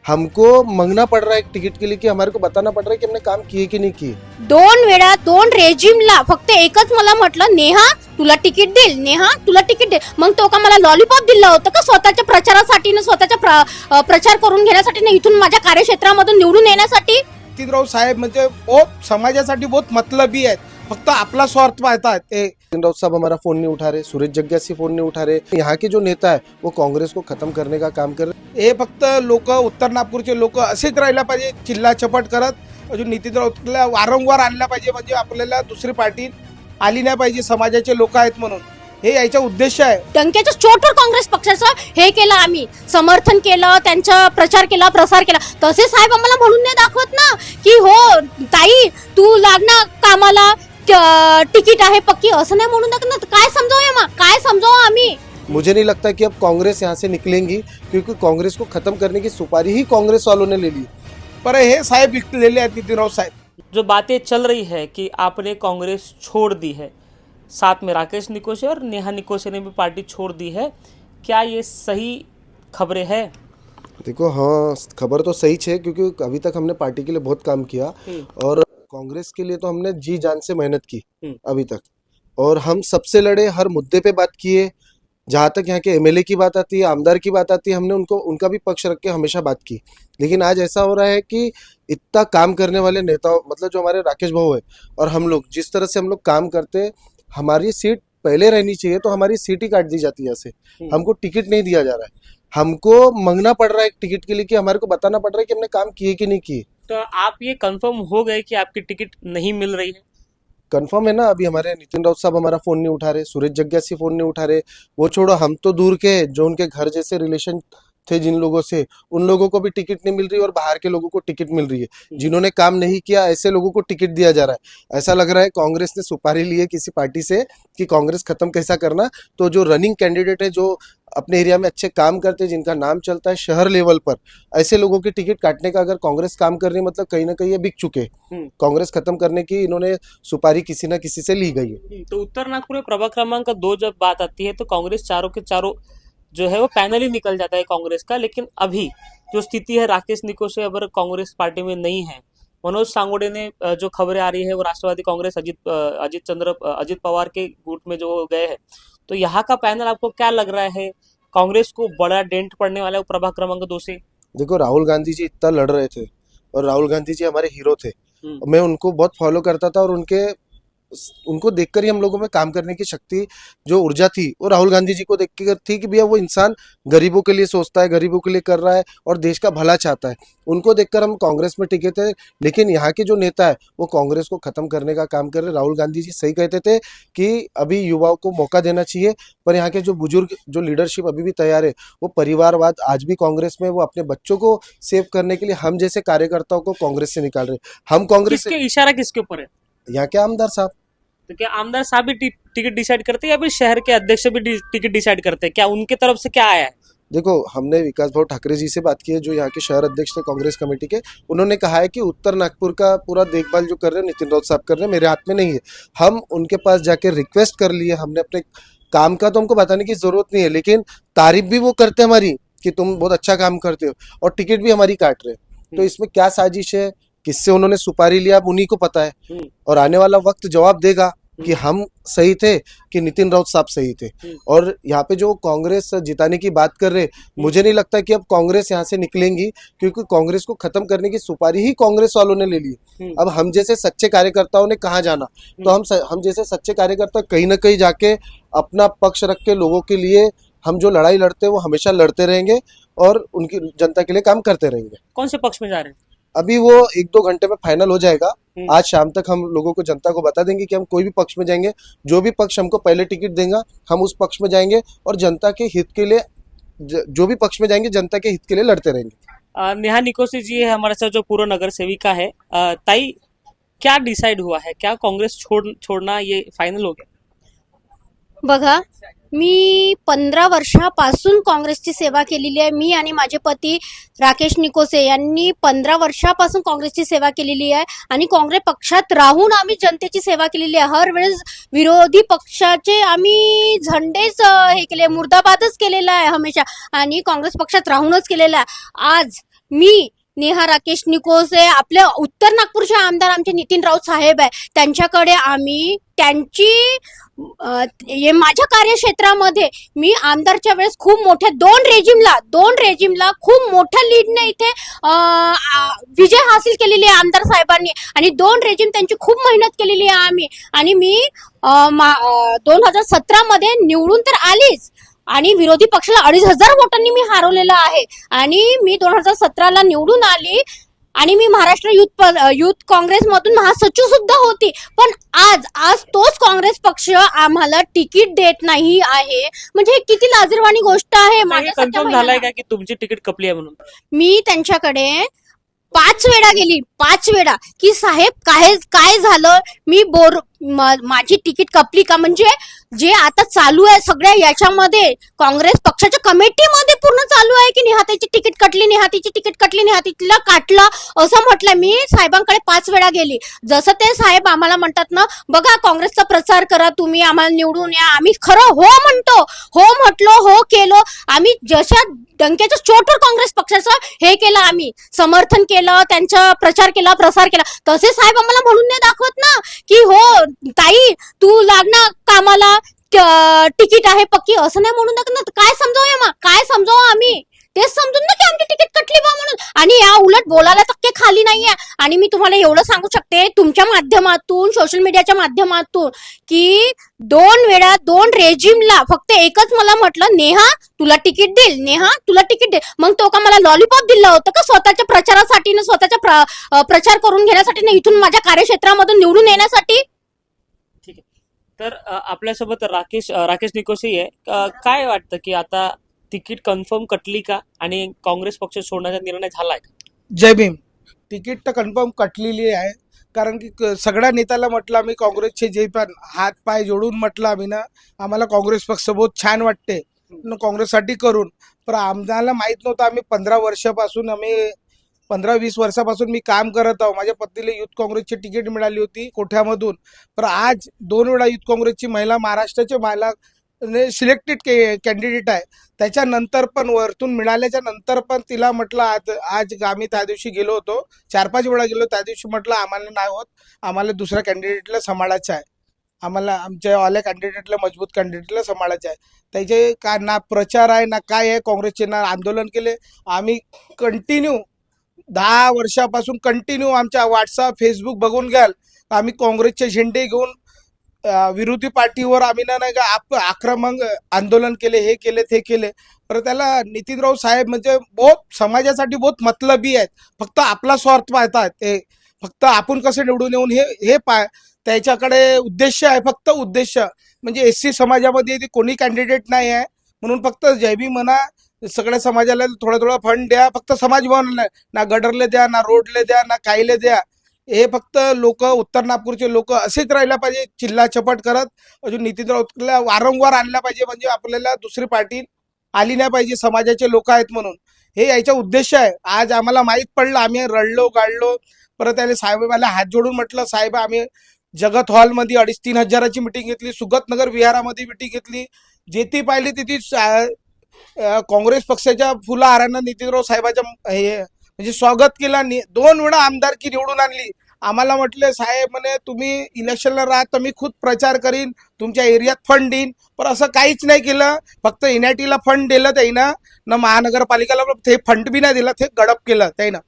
हमको मांगना पड़ रहा है एक टिकट के लिए कि हमारे को बताना पड़ रहा है कि हमने काम किए की नहीं किए। 2 वेळा 2 रेजिमला फक्त एकच मला म्हटलं, नेहा तुला तिकीट देईल, नेहा तुला तिकीट देईल. मग तो का मला लॉलीपॉप दिला होता का स्वतःच्या प्रचारासाठी ना स्वतःचा प्रचार करून घेण्यासाठी ना इथून माझ्या कार्यक्षेत्रामधून निवडून येण्यासाठी? नितीनराव साहेब म्हणजे बहुत समाजासाठी बहुत मतलबी आहेत, फक्त आपला स्वार्थ पाहतात ते. नितिन राउत साहब हमारा फोन नहीं उठा रहे, सूरज जग्यासी फोन नहीं उठा रहे। यहाँ के जो नेता है वो कांग्रेस को खत्म करने का काम कर रहे। हे फक्त लोक उत्तर नागपूरचे लोक असेच राहिला पाहिजे चिल्ला चपट करत. अजून नितीन राऊतला वारंवार आणला पाहिजे, म्हणजे आपल्याला दुसरी पार्टी आली नाही पाहिजे, समाजाचे लोक आहेत म्हणून. हे याचा उद्देश आहे. डंक्याच्या चोटवर काँग्रेस पक्षाचं हे केलं, आम्ही समर्थन केलं, त्यांचा प्रचार केला, प्रसार केला. तसे साहेब आम्हाला म्हणून नाही दाखवत ना की हो ताई तू लागना कामाला, तिकीट आहे पक्की, असं नाही म्हणून दाखवत. काय समजावूया मग, काय समजावू आम्ही? मुझे नहीं लगता कि अब कांग्रेस यहाँ से निकलेंगी, क्योंकि कांग्रेस को खत्म करने की सुपारी ही कांग्रेस वालों ने ले ली। पर हे साहेब विकलेले आहेत नितीनराव साहेब. जो बातें चल रही है कि आपने कांग्रेस छोड़ दी है, साथ में राकेश निकोसे और नेहा निकोसे ने भी पार्टी छोड़ दी है, क्या ये सही खबरें हैं? देखो हाँ, खबर तो सही है, क्योंकि अभी तक हमने पार्टी के लिए बहुत काम किया और कांग्रेस के लिए तो हमने जी जान से मेहनत की अभी तक, और हम सबसे लड़े, हर मुद्दे पे बात किए. जहाँ तक यहाँ के एमएलए की बात आती है, आमदार की बात आती है, हमने उनका भी पक्ष रख के हमेशा बात की. लेकिन आज ऐसा हो रहा है कि इतना काम करने वाले नेताओं, मतलब जो हमारे राकेश भाऊ है और हम लोग, जिस तरह से हम लोग काम करते, हमारी सीट पहले रहनी चाहिए, तो हमारी सीट ही काट दी जाती है ऐसे. हमको टिकट नहीं दिया जा रहा है, हमको मांगना पड़ रहा है एक टिकट के लिए कि हमारे को बताना पड़ रहा है कि हमने काम किए कि नहीं किए. तो आप ये कंफर्म हो गए कि आपकी टिकट नहीं मिल रही है? कंफर्म है ना. अभी हमारे नितिन राउत साहब हमारा फोन नहीं उठा रहे, सूरज जग्यासी फोन नहीं उठा रहे. वो छोड़ो, हम तो दूर के हैं, जो उनके घर जैसे रिलेशन थे जिन लोगों से, उन लोगों को भी टिकट नहीं मिल रही और बाहर के लोगों को टिकट मिल रही है. जिन्होंने काम नहीं किया ऐसे लोगों को टिकट दिया जा रहा है. ऐसा लग रहा है कांग्रेस ने सुपारी ली है किसी पार्टी से कि कांग्रेस खत्म कैसा करना. तो जो रनिंग कैंडिडेट है, जो अपने एरिया में अच्छे काम करते हैं, जिनका नाम चलता है शहर लेवल पर, ऐसे लोगों की टिकट काटने का अगर कांग्रेस काम कर रही है, मतलब कहीं ना कहीं ये बिक चुके. कांग्रेस खत्म करने की इन्होंने सुपारी किसी ना किसी से ली गई है. तो उत्तर नागपुर में प्रभाग क्रमांक 2 जब बात आती है तो कांग्रेस चारों के चारों जो है वो पैनल ही निकल जाता है कांग्रेस का. लेकिन अभी जो स्थिति है, राकेश निकोसे अगर कांग्रेस पार्टी में नहीं है, मनोज सांगोड़े ने जो खबरें आ रही है वो राष्ट्रवादी कांग्रेस अजित पवार के गुट में जो गए हैं, तो यहाँ का पैनल आपको क्या लग रहा है, कांग्रेस को बड़ा डेंट पड़ने वाला है प्रभाग क्रमांक 2 से? देखो, राहुल गांधी जी इतना लड़ रहे थे और राहुल गांधी जी हमारे हीरो थे. मैं उनको बहुत फॉलो करता था और उनको देखकर ही हम लोगों में काम करने की शक्ति, जो ऊर्जा थी, वो राहुल गांधी जी को देखकर थी कि भैया वो इंसान गरीबों के लिए सोचता है, गरीबों के लिए कर रहा है और देश का भला चाहता है. उनको देखकर हम कांग्रेस में टिके थे. लेकिन यहाँ के जो नेता है वो कांग्रेस को खत्म करने का काम कर रहे. राहुल गांधी जी सही कहते थे कि अभी युवाओं को मौका देना चाहिए, पर यहाँ के जो बुजुर्ग, जो लीडरशिप अभी भी तैयार है, वो परिवारवाद आज भी कांग्रेस में, वो अपने बच्चों को सेव करने के लिए हम जैसे कार्यकर्ताओं को कांग्रेस से निकाल रहे. हम कांग्रेस किसके इशारा किसके ऊपर है? यहाँ के आमदार साहब. तो क्या आमदार साहब भी टिकट डिसाइड करते हैं या फिर शहर के अध्यक्ष भी टिकट डिसाइड करते हैं? क्या उनके तरफ से क्या आया है? देखो, हमने विकास भाऊ ठाकरे जी से बात की है, जो यहाँ के शहर अध्यक्ष थे कांग्रेस कमेटी के. उन्होंने कहा है कि उत्तर नागपुर का पूरा देखभाल जो कर रहे हैं नितिन राउत साहब कर रहे हैं, मेरे हाथ में नहीं है. हम उनके पास जाके रिक्वेस्ट कर लिए, हमने अपने काम का तो हमको बताने की जरूरत नहीं है, लेकिन तारीफ भी वो करते हैं हमारी कि तुम बहुत अच्छा काम करते हो, और टिकट भी हमारी काट रहे हैं. तो इसमें क्या साजिश है, किससे उन्होंने सुपारी लिया, अब उन्हीं को पता है. और आने वाला वक्त जवाब देगा कि हम सही थे कि नितिन राउत साहब सही थे. और यहाँ पे जो कांग्रेस जिताने की बात कर रहे, मुझे नहीं लगता कि अब कांग्रेस यहाँ से निकलेंगी, क्योंकि कांग्रेस को खत्म करने की सुपारी ही कांग्रेस वालों ने ले ली. अब हम जैसे सच्चे कार्यकर्ताओं ने कहाँ जाना. तो हम जैसे सच्चे कार्यकर्ता कहीं ना कहीं जाके अपना पक्ष रख के लोगों के लिए हम जो लड़ाई लड़ते हैं वो हमेशा लड़ते रहेंगे और उनकी जनता के लिए काम करते रहेंगे. कौन से पक्ष में जा रहे हैं? अभी वो 1-2 घंटे में फाइनल हो जाएगा. आज शाम तक हम लोगों को, जनता को बता देंगे कि हम कोई भी पक्ष में जाएंगे. जो भी पक्ष हमको पहले टिकट देगा हम उस पक्ष में जाएंगे और जनता के हित के लिए, जो भी पक्ष में जाएंगे जनता के हित के लिए लड़ते रहेंगे. नेहा निकोसे जी है हमारे साथ, जो पूर्व नगर सेविका है. ताई, क्या डिसाइड हुआ है, क्या कांग्रेस छोड़ना ये फाइनल हो गया? बघा, मी 15 वर्षापासून काँग्रेसची सेवा केलेली आहे. मी आणि माझे पती राकेश निकोसे यांनी 15 वर्षापासून काँग्रेसची सेवा केलेली आहे आणि काँग्रेस पक्षात राहून आम्ही जनतेची सेवा केलेली आहे. हर वेळेस विरोधी पक्षाचे आम्ही झंडेच हे केले, मुर्दाबादच केलेला आहे हमेशा, आणि काँग्रेस पक्षात राहूनच केलेला आहे. आज मी नेहा राकेश निकोसे आपले उत्तर नागपूरचे आमदार आमचे नितीन राऊत साहेब आहे, त्यांच्याकडे आम्ही त्यांची माझ्या कार्यक्षेत्रामध्ये मी आमदारच्या वेळेस खूप मोठ्या दोन रेजिमला खूप मोठ्या लीडने इथे विजय हासिल केलेली आहे आमदार साहेबांनी, आणि 2 रेजिम त्यांची खूप मेहनत केलेली आहे आम्ही. आणि मी 2017 मध्ये निवडून तर आलीच, आणि विरोधी पक्षाला 2,500 वोटांनी मी हरवलेलं आहे. आणि मी 2017ला निवडून आली आणि मी महाराष्ट्र युथ काँग्रेसमधून महासचिव सुद्धा होती. पण आज तोच काँग्रेस पक्ष आम्हाला तिकीट देत नाही आहे, म्हणजे हे किती लाजिरवाणी गोष्ट आहे. माझ्यासारख्या कन्फर्म झालाय महिलांना. का की तुमची तिकीट कपली आहे म्हणून? मी त्यांच्याकडे 5 वेळा गेली, 5 वेळा, की साहेब काय झालं, मी माझी तिकीट कपली का? म्हणजे जे आता चालू आहे सगळ्या याच्यामध्ये काँग्रेस पक्षाच्या कमिटीमध्ये पूर्ण चालू आहे की निहाताची तिकीट कटली, निहातीची तिकीट कटली, निहातीला काटलं असं म्हटलं. मी साहेबांकडे 5 वेळा गेली. जसं ते साहेब आम्हाला म्हणतात ना, बघा काँग्रेसचा प्रचार करा तुम्ही, आम्हाला निवडून या. आम्ही खरं हो म्हणतो, हो म्हटलो, हो केलो. आम्ही जशा डंक्याच्या चोटवर काँग्रेस पक्षाचं हे केलं, आम्ही समर्थन केलं, त्यांचा प्रचार केला, प्रसार केला. तसे साहेब आम्हाला म्हणून नाही दाखवत ना की हो ताई तू लागणार कामाला, तिकीट आहे पक्की, असं नाही म्हणून दाखवत. काय समजावू आम्ही? तेच समजून ना की आमची तिकीट कटली बा म्हणून. आणि या उलट बोलायला टक्के खाली नाहीये. आणि मी तुम्हाला एवढं सांगू शकते तुमच्या माध्यमातून, सोशल मीडियाच्या माध्यमातून, की 2 वेळा 2 रेजिमला फक्त एकच मला म्हटलं, नेहा तुला तिकीट देईल, नेहा तुला तिकीट देईल. मग तो का मला लॉलीपॉप दिला होता का स्वतःच्या प्रचारासाठी ना, स्वतःचा प्रचार करून घेण्यासाठी ना, इथून माझ्या कार्यक्षेत्रामधून निवडून येण्यासाठी? ठीक आहे. तर आपल्यासोबत राकेश निकोसे आहे. काय वाटतं की आता तिकीट कन्फर्म कटली का आणि काँग्रेस पक्ष सोडण्याचा निर्णय झालाय का? जय भीम. तिकीट तर कन्फर्म कटलेली आहे, कारण की सगळ्या नेत्याला म्हटलं आम्ही काँग्रेसचे, जे पण हात पाय जोडून म्हटलं आम्ही ना, आम्हाला काँग्रेस पक्ष बहुत छान वाटते काँग्रेससाठी करून. पण आम्हाला माहित नव्हतं. आम्ही 15-20 वर्षापासून मी काम करत आहो. माझ्या पत्नीला युथ काँग्रेसची तिकीट मिळाली होती कोठ्यामधून. पण आज 2 वेळा युथ काँग्रेसची महिला, महाराष्ट्राची महिला सिलेक्टेड कॅन्डिडेट आहे. त्याच्यानंतर पण वरतून मिळाल्याच्या नंतर पण तिला म्हटलं, आज आम्ही त्या दिवशी गेलो होतो, 4-5 वेळा गेलो. त्या दिवशी म्हटलं आम्हाला नाही होत, आम्हाला दुसऱ्या कॅन्डिडेटला सांभाळायचं आहे, आम्हाला आमच्या वाल्या कॅन्डिडेटला, मजबूत कॅन्डिडेटला सांभाळायचं आहे. त्याचे का ना प्रचार आहे ना काय आहे, काँग्रेसचे ना आंदोलन केले आम्ही. कंटिन्यू 10 वर्षापासून कंटिन्यू आमच्या व्हॉट्सअप, फेसबुक बघून घ्याल, आम्ही काँग्रेसचे झेंडे घेऊन विरोधी पार्टीवर आम्ही नाही का आक्रमक आंदोलन केले, हे केले ते केले. तर त्याला नितीन राऊत साहेब म्हणजे बहुत समाजासाठी बहुत मतलबी आहेत. फक्त आपला स्वार्थ पाहतात ते, फक्त आपण कसे निवडून येऊन हे त्याच्याकडे उद्देश आहे, फक्त उद्देश. म्हणजे SC समाजामध्ये कोणी कॅन्डिडेट नाही आहे म्हणून फक्त जयबी म्हणा, सगळ्या समाजाला थोडा फंड द्या, फक्त समाज भवन ना गडरले द्या, ना रोडले द्या, ना काहीले द्या. हे फक्त लोक, उत्तर नागपूरचे लोक असेच राहिला पाहिजे चिल्ला चपट करत. अजून नितीन राऊतला वारंवार आणला पाहिजे, म्हणजे आपल्याला दुसरी पार्टी आली नाही पाहिजे, समाजाचे लोक आहेत म्हणून. हे याचा उद्देश आहे. आज आम्हाला माहीत पडलं, आम्ही रडलो गाडलो. परत त्याने साहेबाला हात जोडून म्हटलं, साहेब आम्ही जगत हॉलमध्ये 2,500-3 हजाराची मिटिंग घेतली, सुगतनगर विहारामध्ये मिटिंग घेतली, जेथे पाहिली तिथे काँग्रेस पक्षाच्या फुला हारानं नितीनराव साहेबाच्या म्हणजे स्वागत केला. 2 वेळा आमदारकी निवडून आणली. आम्हाला म्हटले साहेब म्हणे तुम्ही इलेक्शनला राहा तर मी खुद प्रचार करीन, तुमच्या एरियात फंड देईन. पण असं काहीच नाही केलं. फक्त NITला फंड दिलं त्यानं, ना महानगरपालिकेला ते फंड बी नाही दिला, ते गडप केलं त्यानं.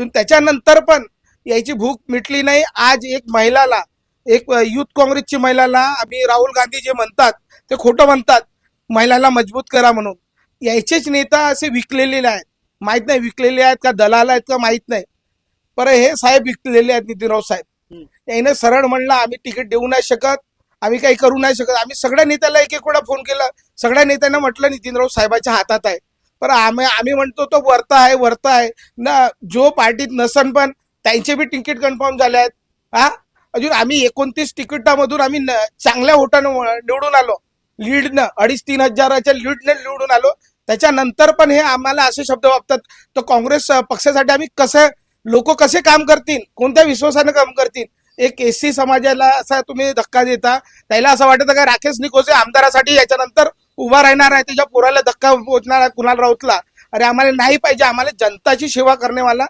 त्याच्यानंतर पण याची भूक मिटली नाही. आज एक महिलाला, एक युथ काँग्रेसची महिलाला आम्ही राहुल गांधी जे म्हणतात ते खोटं म्हणतात, महिलाला मजबूत करा म्हणून. यायचेच नेता असे विकलेले आहेत, माहित नाही विकलेले आहेत का दलाल आहेत का माहित नाही. पर हे साहेब विकलेले आहेत नितीन राऊत साहेब. याने सरळ म्हणलं आम्ही तिकीट देऊ नाही शकत, आम्ही काही करू नाही शकत. आम्ही सगळ्या नेत्याला एक वेळा फोन केला, सगळ्या नेत्यांना म्हटलं नितीन राऊत साहेबाच्या हातात आहे. पण आम्ही म्हणतो तो वरता आहे ना. जो पार्टीत नसन पण त्यांचे बी तिकीट कन्फर्म झाले आहेत. अजून आम्ही 29 तिकिटामधून आम्ही चांगल्या वोटानं निवडून आलो, लीडनं 2,500-3 हजाराच्या लीडनं निवडून आलो. त्याच्यानंतर पण हे आम्हाला असे शब्द वापरतात. तर काँग्रेस पक्षासाठी आम्ही लोक कसे काम करतील, कोणत्या विश्वासानं काम करतील. एक SC समाजाला असा तुम्ही धक्का देता, त्याला असं वाटतं का राकेश निकोसे आमदारासाठी याच्यानंतर उभा राहणार आहे, त्याच्या पोराला धक्का पोहोचणार आहे कुणाल राऊतला, अरे आम्हाला नाही पाहिजे, आम्हाला जनताची सेवा करणेवाला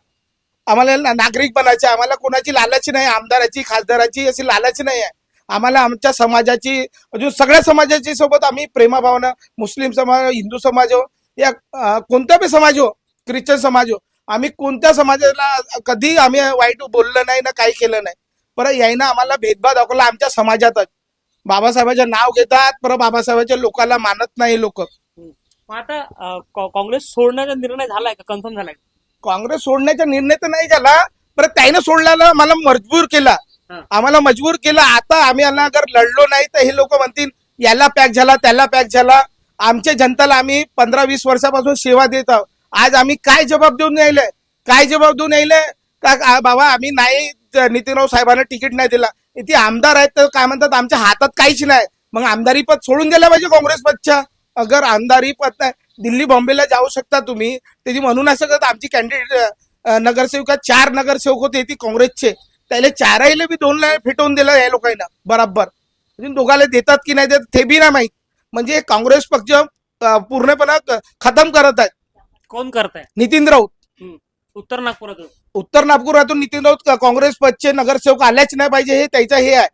आम्हाला नागरिक बनायचे, आम्हाला कोणाची लालच नाही, आमदाराची खासदाराची अशी लालच नाही आहे. आम्हाला आमच्या समाजाची, अजून सगळ्या समाजाची सोबत आम्ही प्रेमाभावना, मुस्लिम समाज, हिंदू समाज हो या कोणता बी समाज हो, ख्रिश्चन समाज हो, आम्ही कोणत्या समाजाला कधी आम्ही वाईट बोललं नाही ना काही केलं नाही. पर यायनं आम्हाला भेदभाव दाखवला आमच्या समाजातच. बाबासाहेबांचं नाव घेतात पर बाबासाहेबांच्या लोकांना मानत नाही लोक. मग आता काँग्रेस सोडण्याचा निर्णय झालाय का, कन्फर्म झालाय? काँग्रेस सोडण्याचा निर्णय तर नाही झाला, पण त्यानं सोडल्याला मला मजबूर केला, हा. आम्हाला मजबूर केला. आता आम्ही अगर लढलो नाही तर हे लोक म्हणतील याला पॅक झाला त्याला पॅक झाला. आमच्या जनताला आम्ही 15-20 वर्षापासून सेवा देत आहोत. आज आम्ही काय जबाब देऊन यायलंय, काय जबाब देऊन यायलंय का बाबा आम्ही नाही नितीनराव साहेबांना तिकीट नाही दिला, इथे आमदार आहेत तर काय म्हणतात आमच्या हातात काहीच नाही, मग आमदारी पद सोडून दिलं पाहिजे काँग्रेस पदच्या. अगर आमदारी पद नाही, दिल्ली बॉम्बेला जाऊ शकता तुम्ही, त्याची म्हणू नाही शकत आमची कॅन्डिडेट नगरसेविका 4 नगरसेवक होते ती काँग्रेसचे, त्याला 4 बी 2 फेटवून दिलं या लोकांना बराबर. म्हणजे दोघाला देतात की नाही देत ते बी नाही माहित. म्हणजे काँग्रेस पक्ष पूर्णपणे खतम करत आहेत. कोण करताय? नितीन राऊत. उत्तर नागपुरातून. उत्तर नागपुरातून नितीन राऊत काँग्रेस पक्षचे नगरसेवक आल्याच नाही पाहिजे, हे त्याचं हे आहे.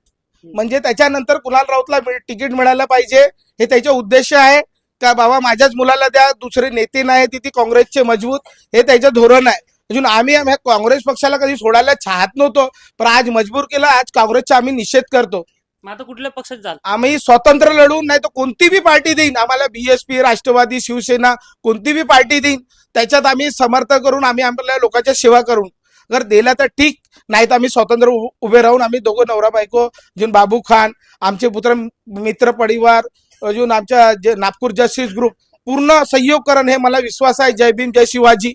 म्हणजे त्याच्यानंतर कुणाल राऊतला तिकीट मिळायला पाहिजे, हे त्याचा उद्देश आहे का बाबा माझ्याच मुलाला द्या, दुसरे नेते नाही तिथे काँग्रेसचे मजबूत, हे त्याचं धोरण आहे. अजून आम्ही काँग्रेस पक्षाला कधी सोडायला चाहत नव्हतो, पण आज मजबूर केला. आज काँग्रेसचा आम्ही निषेध करतो. मग आता कुठल्या पक्षात जाल? आम्ही स्वतंत्र लढून, नाही तर कोणती बी पार्टी देईन आम्हाला, बीएसपी, राष्ट्रवादी, शिवसेना, कोणती बी पार्टी देईन, त्याच्यात आम्ही समर्थन करून आम्ही आपल्या लोकांच्या सेवा करून, जर दिला तर ठीक, नाही तर आम्ही स्वतंत्र उभे राहून आम्ही दोघं नवरा बायको, अजून बाबू खान, आमचे पुत्र मित्र परिवार, अजून आमच्या नागपूर जस्टिस ग्रुप पूर्ण सहयोग करण, हे मला विश्वास आहे. जय भीम, जय शिवाजी.